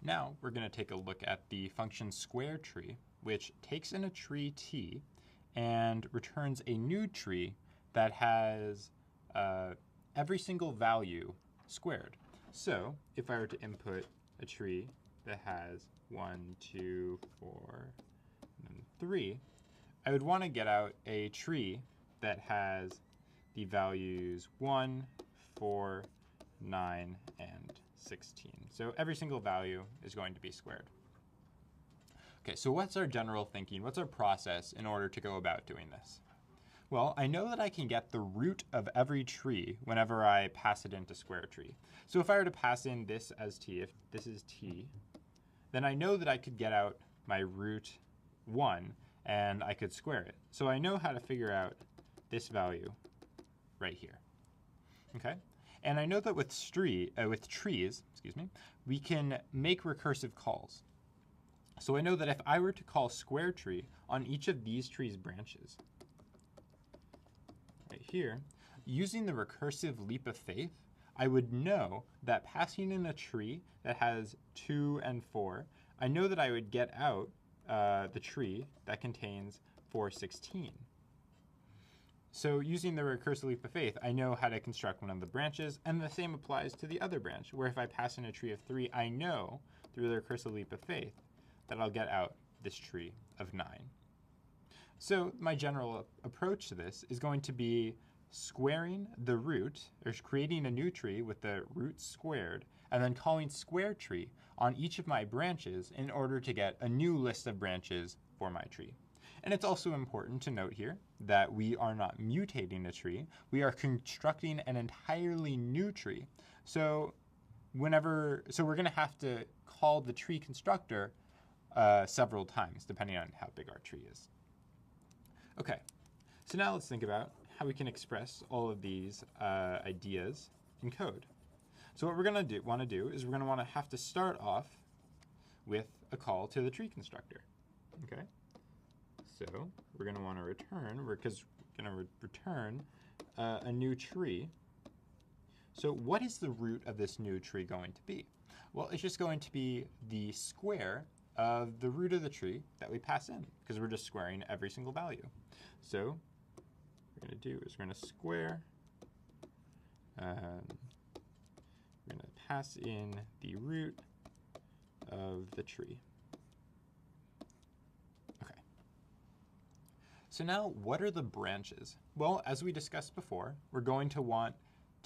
Now we're going to take a look at the function square tree, which takes in a tree t and returns a new tree that has every single value squared. So if I were to input a tree that has 1, 2, 4, and 3, I would want to get out a tree that has the values 1, 4, 9, and 16. So every single value is going to be squared. Okay, so what's our general thinking? What's our process in order to go about doing this? Well, I know that I can get the root of every tree whenever I pass it into square tree. So if I were to pass in this as t, if this is t, then I know that I could get out my root 1 and I could square it. So I know how to figure out this value right here. Okay? And I know that with trees, we can make recursive calls. So I know that if I were to call square tree on each of these trees' branches, right here, using the recursive leap of faith, I would know that passing in a tree that has 2 and 4, I know that I would get out the tree that contains 416. So using the recursive leap of faith, I know how to construct one of the branches, and the same applies to the other branch, where if I pass in a tree of 3, I know through the recursive leap of faith that I'll get out this tree of 9. So my general approach to this is going to be squaring the root, or creating a new tree with the root squared, and then calling square tree on each of my branches in order to get a new list of branches for my tree. And it's also important to note here that we are not mutating a tree. We are constructing an entirely new tree. So we're going to have to call the tree constructor several times, depending on how big our tree is. Okay, so now let's think about how we can express all of these ideas in code. So what we're going to want to do is we're going to have to start off with a call to the tree constructor. Okay, so we're going to want to return, because we're going to return a new tree. So what is the root of this new tree going to be? Well, it's just going to be the square of the root of the tree that we pass in, because we're just squaring every single value. So what we're going to do is we're going to square, we're going to pass in the root of the tree. Okay. So now what are the branches? Well, as we discussed before, we're going to want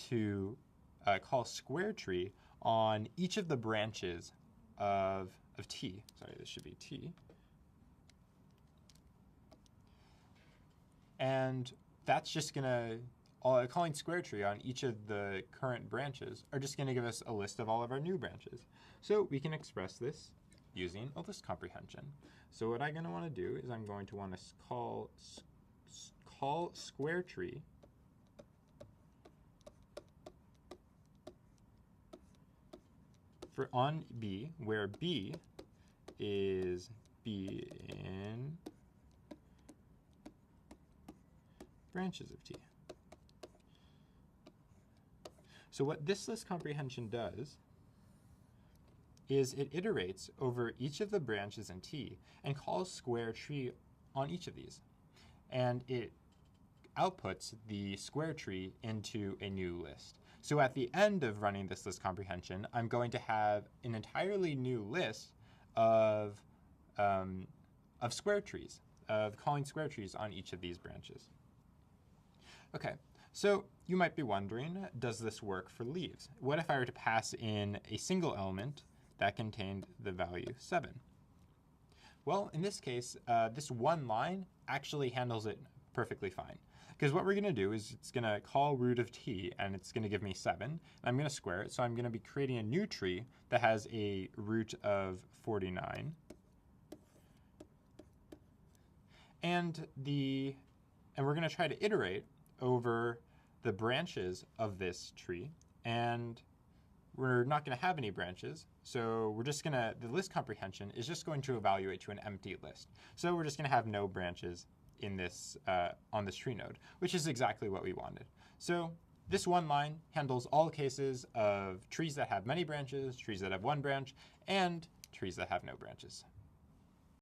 to call square tree on each of the branches of t. Sorry, this should be t. And that's just going to, calling square tree on each of the current branches are just going to give us a list of all of our new branches. So we can express this using a list comprehension. So what I'm going to want to do is I'm going to want to call square tree for on B, where B is B in branches of T. So what this list comprehension does is it iterates over each of the branches in T and calls square tree on each of these. And it outputs the square tree into a new list. So at the end of running this list comprehension, I'm going to have an entirely new list of square trees, of calling square trees on each of these branches. Okay, so you might be wondering, does this work for leaves? What if I were to pass in a single element that contained the value 7? Well, in this case, this one line actually handles it perfectly fine. Because what we're going to do is it's going to call root of t, and it's going to give me 7. And I'm going to square it, so I'm going to be creating a new tree that has a root of 49. And we're going to try to iterate over the branches of this tree. And we're not going to have any branches, so we're just going to, the list comprehension is just going to evaluate to an empty list. So we're just going to have no branches in this on this tree node, which is exactly what we wanted. So This one line handles all cases of trees that have many branches, trees that have one branch, and trees that have no branches.